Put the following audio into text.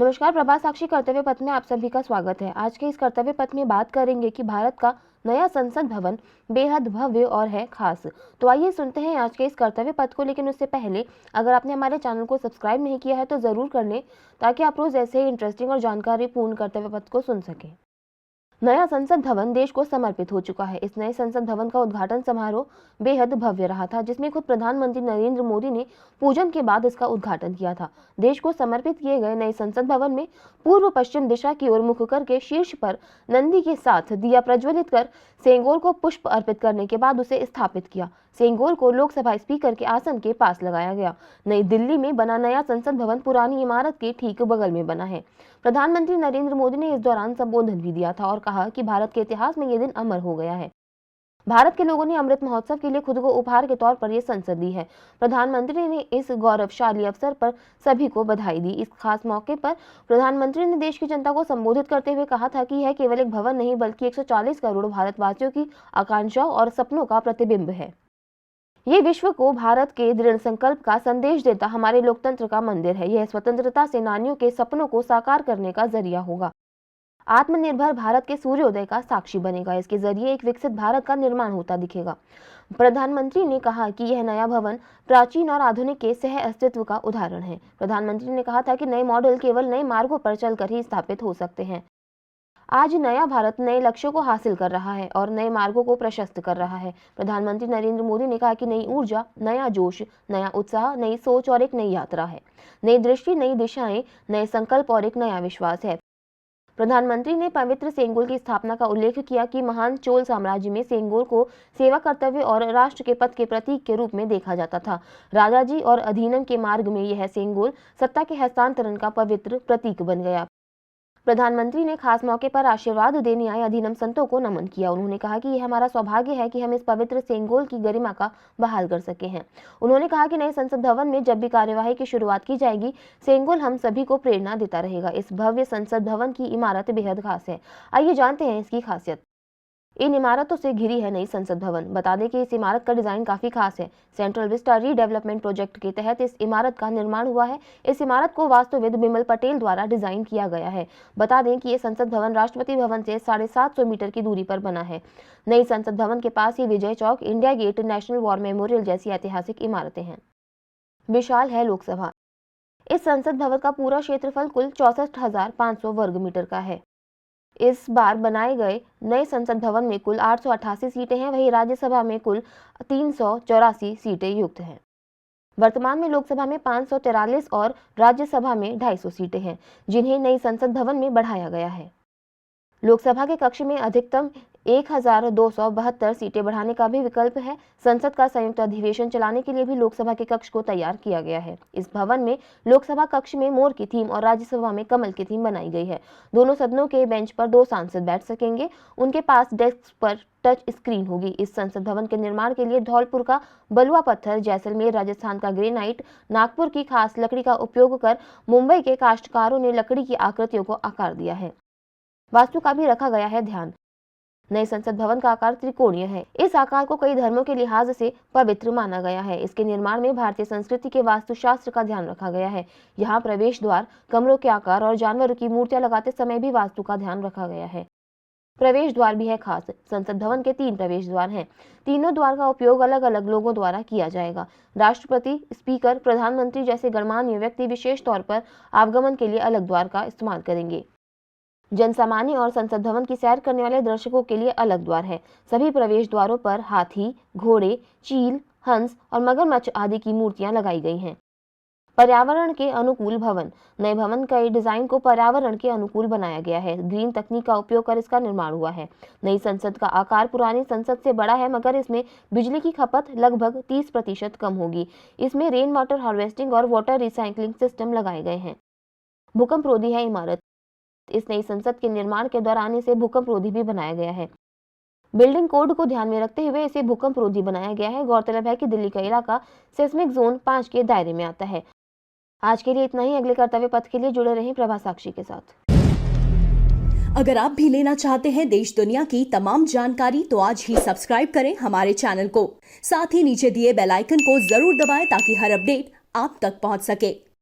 नमस्कार, प्रभात साक्षी कर्तव्य पथ में आप सभी का स्वागत है। आज के इस कर्तव्य पथ में बात करेंगे कि भारत का नया संसद भवन बेहद भव्य और है खास। तो आइए सुनते हैं आज के इस कर्तव्य पथ को। लेकिन उससे पहले अगर आपने हमारे चैनल को सब्सक्राइब नहीं किया है तो जरूर कर लें, ताकि आप रोज ऐसे ही इंटरेस्टिंग और जानकारी पूर्ण कर्तव्य पथ को सुन सकें। नया संसद भवन देश को समर्पित हो चुका है। इस नए संसद भवन का उद्घाटन समारोह बेहद भव्य रहा था, जिसमें खुद प्रधानमंत्री नरेंद्र मोदी ने पूजन के बाद इसका उद्घाटन किया था। देश को समर्पित किए गए नए संसद भवन में पूर्व पश्चिम दिशा की ओर मुख करके शीर्ष पर नंदी के साथ दिया प्रज्वलित कर सेंगोल को पुष्प अर्पित करने के बाद उसे स्थापित किया। सेंगोल को लोकसभा स्पीकर के आसन के पास लगाया गया। नई दिल्ली में बना नया संसद भवन पुरानी इमारत के ठीक बगल में बना है। प्रधानमंत्री नरेंद्र मोदी ने इस दौरान संबोधन भी दिया था और कहा कि भारत के इतिहास में ये दिन अमर हो गया है। भारत के लोगों ने अमृत महोत्सव के लिए खुद को उपहार के तौर पर ये संसद दी है। प्रधानमंत्री ने इस गौरवशाली अवसर पर सभी को बधाई दी। इस खास मौके पर प्रधानमंत्री ने देश की जनता को संबोधित करते हुए कहा था कि यह केवल एक भवन नहीं बल्कि 140 करोड़ भारतवासियों की आकांक्षाओं और सपनों का प्रतिबिंब है। ये विश्व को भारत के दृढ़ संकल्प का संदेश देता हमारे लोकतंत्र का मंदिर है। यह स्वतंत्रता सेनानियों के सपनों को साकार करने का जरिया होगा। आत्मनिर्भर भारत के सूर्योदय का साक्षी बनेगा। इसके जरिए एक विकसित भारत का निर्माण होता दिखेगा। प्रधानमंत्री ने कहा कि यह नया भवन प्राचीन और आधुनिक के सह अस्तित्व का उदाहरण है। प्रधानमंत्री ने कहा था कि नए मॉडल केवल नए मार्गों पर चलकर ही स्थापित हो सकते हैं। आज नया भारत नए लक्ष्यों को हासिल कर रहा है और नए मार्गों को प्रशस्त कर रहा है। प्रधानमंत्री नरेंद्र मोदी ने कहा कि नई ऊर्जा, नया जोश, नया उत्साह, नई सोच और एक नई यात्रा है। नई दृष्टि, नई दिशाएं, नए संकल्प और एक नया विश्वास है। प्रधानमंत्री ने पवित्र सेंगोल की स्थापना का उल्लेख किया कि महान चोल साम्राज्य में सेंगोल को सेवा, कर्तव्य और राष्ट्र के पथ के प्रतीक के रूप में देखा जाता था। राजाजी और अधीनम के मार्ग में यह सेंगोल सत्ता के हस्तांतरण का पवित्र प्रतीक बन गया। प्रधानमंत्री ने खास मौके पर आशीर्वाद देने आए अधीनम संतों को नमन किया। उन्होंने कहा कि यह हमारा सौभाग्य है कि हम इस पवित्र सेंगोल की गरिमा का बहाल कर सके हैं। उन्होंने कहा कि नए संसद भवन में जब भी कार्यवाही की शुरुआत की जाएगी, सेंगोल हम सभी को प्रेरणा देता रहेगा। इस भव्य संसद भवन की इमारत बेहद खास है। आइए जानते हैं इसकी खासियत। इन इमारतों से घिरी है नई संसद भवन। बता दें कि इस इमारत का डिजाइन काफी खास है। सेंट्रल विस्टा रीडेवलपमेंट प्रोजेक्ट के तहत इस इमारत का निर्माण हुआ है। इस इमारत को वास्तुविद बिमल पटेल द्वारा डिजाइन किया गया है। बता दें कि ये संसद भवन राष्ट्रपति भवन से 750 मीटर की दूरी पर बना है। नई संसद भवन के पास ही Vijay Chowk, India Gate, National War Memorial जैसी ऐतिहासिक इमारतें हैं। विशाल है लोकसभा। इस संसद भवन का पूरा क्षेत्रफल कुल 64,500 वर्ग मीटर का है। इस बार बनाए गए नए संसद भवन में कुल 888 सीटें हैं। वहीं राज्यसभा में कुल 384 सीटें युक्त हैं। वर्तमान में लोकसभा में 543 और राज्यसभा में 250 सीटें हैं, जिन्हें नई संसद भवन में बढ़ाया गया है। लोकसभा के कक्ष में अधिकतम 1272 सीटें बढ़ाने का भी विकल्प है। संसद का संयुक्त अधिवेशन चलाने के लिए भी लोकसभा के कक्ष को तैयार किया गया है। इस भवन में लोकसभा कक्ष में मोर की थीम और राज्यसभा में कमल की थीम बनाई गई है। दोनों सदनों के बेंच पर 2 सांसद बैठ सकेंगे। उनके पास डेस्क पर टच स्क्रीन होगी। इस संसद भवन के निर्माण के लिए धौलपुर का बलुआ पत्थर, जैसलमेर राजस्थान का ग्रेनाइट, नागपुर की खास लकड़ी का उपयोग कर मुंबई के काश्तकारों ने लकड़ी की आकृतियों को आकार दिया है। वास्तु का भी रखा गया है ध्यान। नए संसद भवन का आकार त्रिकोणीय है। इस आकार को कई धर्मों के लिहाज से पवित्र माना गया है। इसके निर्माण में भारतीय संस्कृति के वास्तुशास्त्र का ध्यान रखा गया है। यहाँ प्रवेश द्वार, कमरों के आकार और जानवरों की मूर्तियां लगाते समय भी वास्तु का ध्यान रखा गया है। प्रवेश द्वार भी है खास। संसद भवन के 3 प्रवेश द्वार हैं। तीनों द्वार का उपयोग अलग अलग लोगों द्वारा किया जाएगा। राष्ट्रपति, स्पीकर, प्रधानमंत्री जैसे गणमान्य व्यक्ति विशेष तौर पर आवागमन के लिए अलग द्वार का इस्तेमाल करेंगे। जनसामान्य और संसद भवन की सैर करने वाले दर्शकों के लिए अलग द्वार है। सभी प्रवेश द्वारों पर हाथी, घोड़े, चील, हंस और मगरमच्छ आदि की मूर्तियां लगाई गई हैं। पर्यावरण के अनुकूल भवन। नए भवन का डिजाइन को पर्यावरण के अनुकूल बनाया गया है। ग्रीन तकनीक का उपयोग कर इसका निर्माण हुआ है। नई संसद का आकार पुरानी संसद से बड़ा है, मगर इसमें बिजली की खपत लगभग 30% कम होगी। इसमें रेन वाटर हार्वेस्टिंग और वाटर रिसाइकलिंग सिस्टम लगाए गए हैं। भूकंप रोधी है इमारत। इस नई संसद के निर्माण के दौरान इसे भूकंप रोधी भी बनाया गया है। बिल्डिंग कोड को ध्यान में रखते हुए इसे भूकंप रोधी बनाया गया है। गौरतलब है कि दिल्ली का इलाका सेस्मिक जोन 5 के दायरे में आता है। आज के लिए इतना ही। अगले कर्तव्य पथ के लिए जुड़े रहें प्रभात साक्षी के साथ। अगर आप भी लेना चाहते हैं देश दुनिया की तमाम जानकारी, तो आज ही सब्सक्राइब करें हमारे चैनल को। साथ ही नीचे दिए बेल आइकन को जरूर दबाएं ताकि हर अपडेट आप तक पहुंच सके।